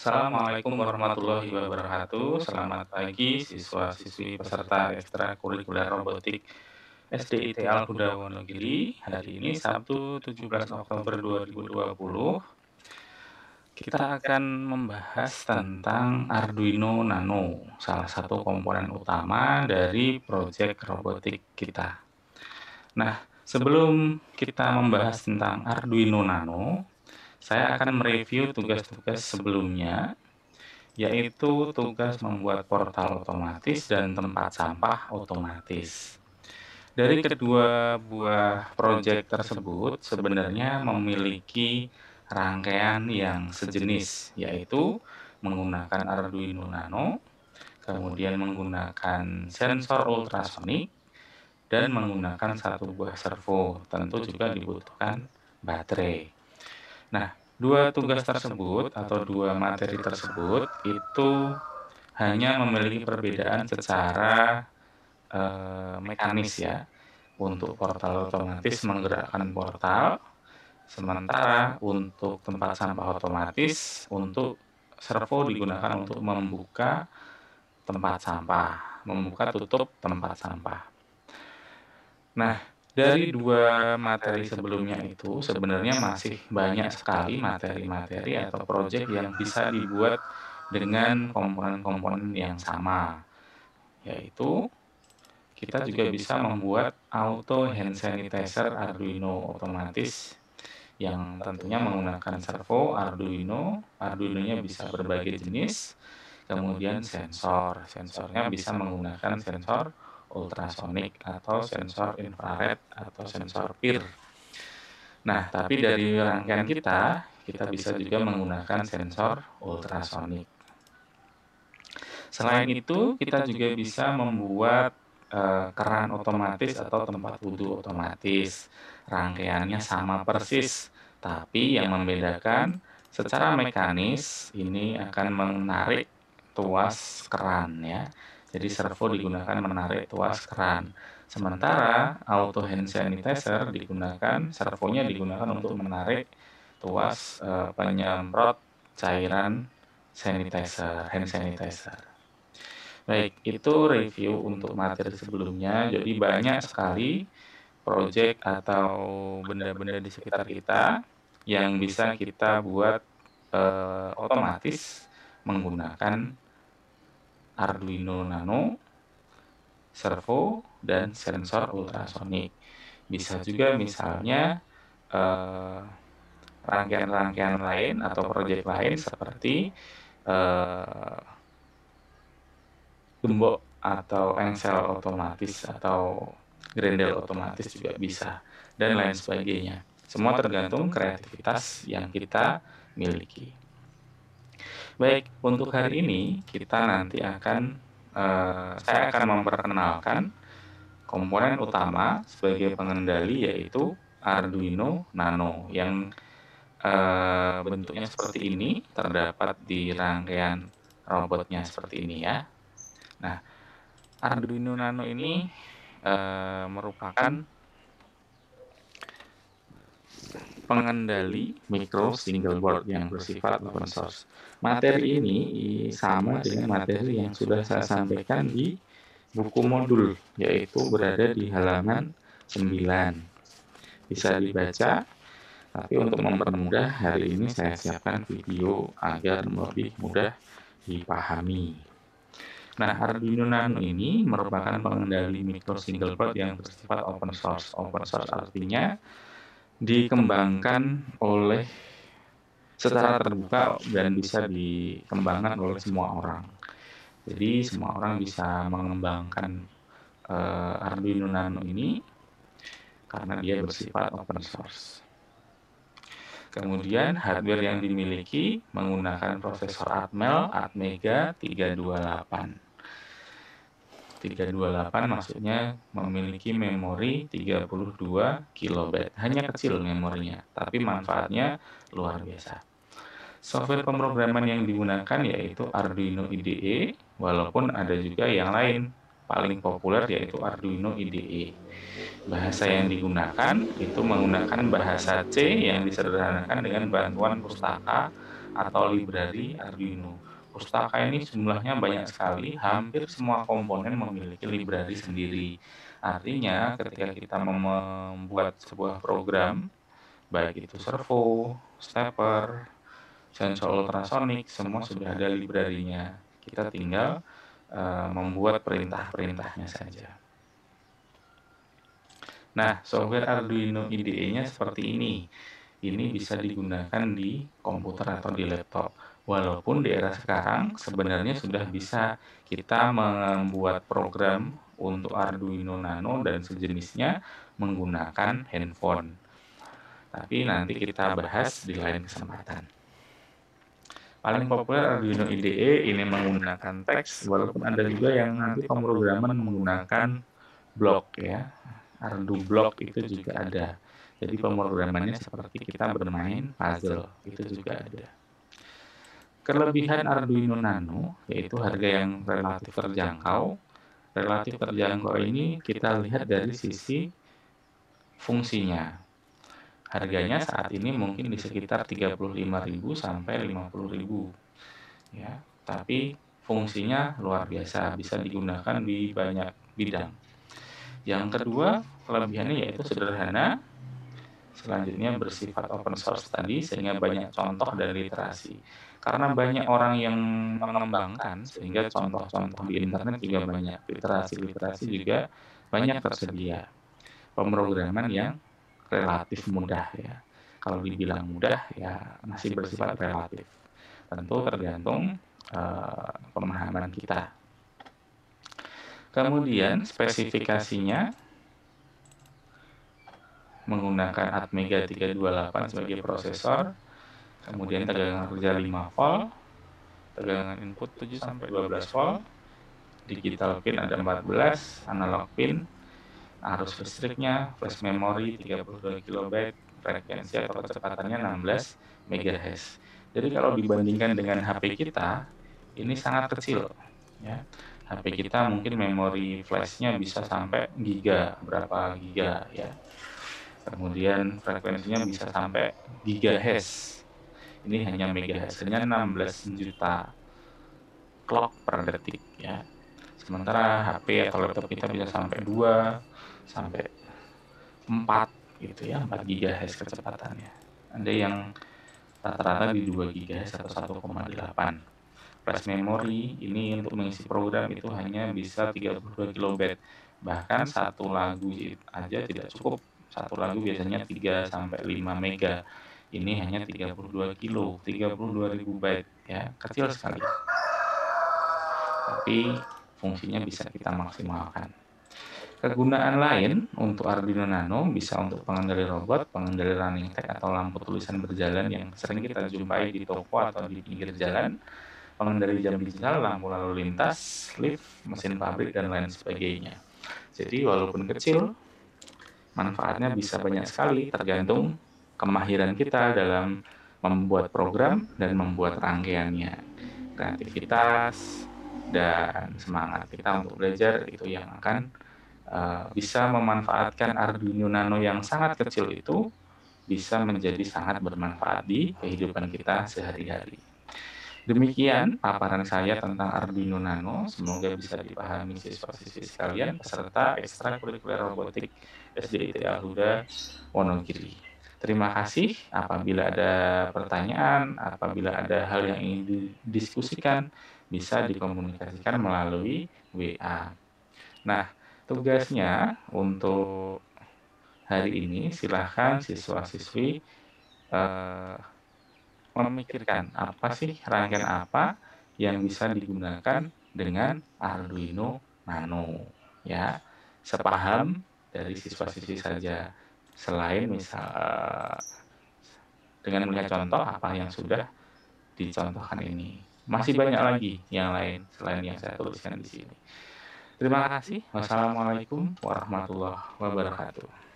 Assalamualaikum warahmatullahi wabarakatuh. Selamat pagi siswa-siswi peserta ekstrakurikuler robotik SDIT Al Huda Wonogiri. Hari ini Sabtu 17 Oktober 2020. Kita akan membahas tentang Arduino Nano, salah satu komponen utama dari proyek robotik kita. Nah, sebelum kita membahas tentang Arduino Nano, saya akan mereview tugas-tugas sebelumnya, yaitu tugas membuat portal otomatis dan tempat sampah otomatis. Dari kedua buah proyek tersebut sebenarnya memiliki rangkaian yang sejenis, yaitu menggunakan Arduino Nano, kemudian menggunakan sensor ultrasonik, dan menggunakan satu buah servo. Tentu juga dibutuhkan baterai. Nah, dua tugas tersebut atau dua materi tersebut itu hanya memiliki perbedaan secara mekanis ya. Untuk portal otomatis menggerakkan portal, sementara untuk tempat sampah otomatis untuk servo digunakan untuk membuka tempat sampah, membuka tutup tempat sampah. Nah, dari dua materi sebelumnya itu sebenarnya masih banyak sekali materi-materi atau proyek yang bisa dibuat dengan komponen-komponen yang sama, yaitu kita juga bisa membuat auto hand sanitizer Arduino otomatis yang tentunya menggunakan servo Arduino. Arduinonya bisa berbagai jenis, kemudian sensornya bisa menggunakan sensor ultrasonik atau sensor infrared atau sensor PIR. Nah, tapi dari rangkaian kita bisa juga menggunakan sensor ultrasonik. Selain itu, kita juga bisa membuat keran otomatis atau tempat wudhu otomatis. Rangkaiannya sama persis, tapi yang membedakan secara mekanis ini akan menarik tuas keran ya. Jadi servo digunakan menarik tuas keran. Sementara auto hand sanitizer servonya digunakan untuk menarik tuas penyemprot cairan hand sanitizer. Baik, itu review untuk materi sebelumnya. Jadi banyak sekali proyek atau benda-benda di sekitar kita yang bisa kita buat otomatis menggunakan Arduino Nano, servo, dan sensor ultrasonik. Bisa juga misalnya rangkaian-rangkaian lain atau proyek lain seperti gembok atau engsel otomatis atau grendel otomatis juga bisa, dan lain sebagainya. Semua tergantung kreativitas yang kita miliki. Baik, untuk hari ini saya akan memperkenalkan komponen utama sebagai pengendali, yaitu Arduino Nano yang bentuknya seperti ini, terdapat di rangkaian robotnya seperti ini ya. Nah, Arduino Nano ini merupakan pengendali micro single board yang bersifat open source. Materi ini sama dengan materi yang sudah saya sampaikan di buku modul, yaitu berada di halaman 9. Bisa dibaca, tapi untuk mempermudah hari ini saya siapkan video agar lebih mudah dipahami. Nah, Arduino Nano ini merupakan pengendali micro single board yang bersifat open source. Open source artinya dikembangkan secara terbuka dan bisa dikembangkan oleh semua orang. Jadi semua orang bisa mengembangkan Arduino Nano ini karena dia bersifat open source. Kemudian hardware yang dimiliki menggunakan prosesor Atmel Atmega 328. 328 maksudnya memiliki memori 32 KB. Hanya kecil memorinya, tapi manfaatnya luar biasa. Software pemrograman yang digunakan yaitu Arduino IDE, walaupun ada juga yang lain. Paling populer yaitu Arduino IDE. Bahasa yang digunakan itu menggunakan bahasa C yang disederhanakan dengan bantuan pustaka atau library Arduino. Pustaka ini jumlahnya banyak sekali, hampir semua komponen memiliki library sendiri. Artinya, ketika kita membuat sebuah program, baik itu servo, stepper, sensor ultrasonik, semua sudah ada library-nya. Kita tinggal membuat perintah-perintahnya saja. Nah, software Arduino IDE-nya seperti ini. Ini bisa digunakan di komputer atau di laptop. Walaupun di era sekarang sebenarnya sudah bisa kita membuat program untuk Arduino Nano dan sejenisnya menggunakan handphone. Tapi nanti kita bahas di lain kesempatan. Paling populer Arduino IDE ini menggunakan teks, walaupun ada juga yang nanti pemrograman menggunakan blok ya. Ardu Block itu juga ada. Jadi pemrogramannya seperti kita bermain puzzle, itu juga ada. Kelebihan Arduino Nano yaitu harga yang relatif terjangkau. Relatif terjangkau ini kita lihat dari sisi fungsinya. Harganya saat ini mungkin di sekitar 35.000 sampai 50.000. Ya, tapi fungsinya luar biasa, bisa digunakan di banyak bidang. Yang kedua, kelebihannya yaitu sederhana, selanjutnya bersifat open source tadi, sehingga banyak contoh dan literasi. Karena banyak orang yang mengembangkan, sehingga contoh-contoh di internet juga banyak, literasi-literasi juga banyak tersedia. Pemrograman yang relatif mudah ya. Kalau dibilang mudah ya masih bersifat relatif. Tentu tergantung pemahaman kita. Kemudian spesifikasinya menggunakan Atmega 328 sebagai prosesor, kemudian tegangan kerja 5 volt, tegangan input 7 sampai 12 volt, digital pin ada 14, analog pin, arus listriknya, flash memory 32 KB, frekuensi atau kecepatannya 16 MHz. Jadi kalau dibandingkan dengan HP kita, ini sangat kecil ya. HP kita mungkin memori flashnya bisa sampai berapa giga ya. Kemudian frekuensinya bisa sampai gigahertz. Ini hanya megahertznya 16 juta clock per detik ya. Sementara HP atau laptop kita bisa sampai 2 sampai 4 gitu ya, 4 gigahertz kecepatannya. Ada yang rata-rata di 2 gigahertz atau 1,8. Flash memory ini untuk mengisi program itu hanya bisa 32 kilobyte. Bahkan satu lagu aja tidak cukup. Satu lagu biasanya 3 sampai 5 mega. Ini hanya 32 kilo, 32.000 byte ya, kecil sekali. Tapi fungsinya bisa kita maksimalkan. Kegunaan lain untuk Arduino Nano bisa untuk pengendali robot, pengendali running tag atau lampu tulisan berjalan yang sering kita jumpai di toko atau di pinggir jalan, pengendali jam digital, lampu lalu lintas, lift, mesin pabrik, dan lain sebagainya. Jadi walaupun kecil, manfaatnya bisa banyak sekali tergantung kemahiran kita dalam membuat program dan membuat rangkaiannya. Kreativitas dan semangat kita untuk belajar itu yang akan bisa memanfaatkan Arduino Nano yang sangat kecil itu bisa menjadi sangat bermanfaat di kehidupan kita sehari-hari. Demikian paparan saya tentang Arduino Nano, semoga bisa dipahami siswa-siswi sekalian peserta ekstrakurikuler robotik SDITA Huda Wonogiri. Terima kasih. Apabila ada pertanyaan, apabila ada hal yang ingin didiskusikan, bisa dikomunikasikan melalui WA. Nah, tugasnya untuk hari ini silahkan siswa-siswi memikirkan apa sih rangkaian apa yang bisa digunakan dengan Arduino Nano ya. Sepaham dari siswa-siswi saja. Selain misal dengan melihat contoh apa yang sudah dicontohkan ini. Masih banyak lagi yang lain selain yang saya tuliskan di sini. Terima kasih. Wassalamualaikum warahmatullahi wabarakatuh.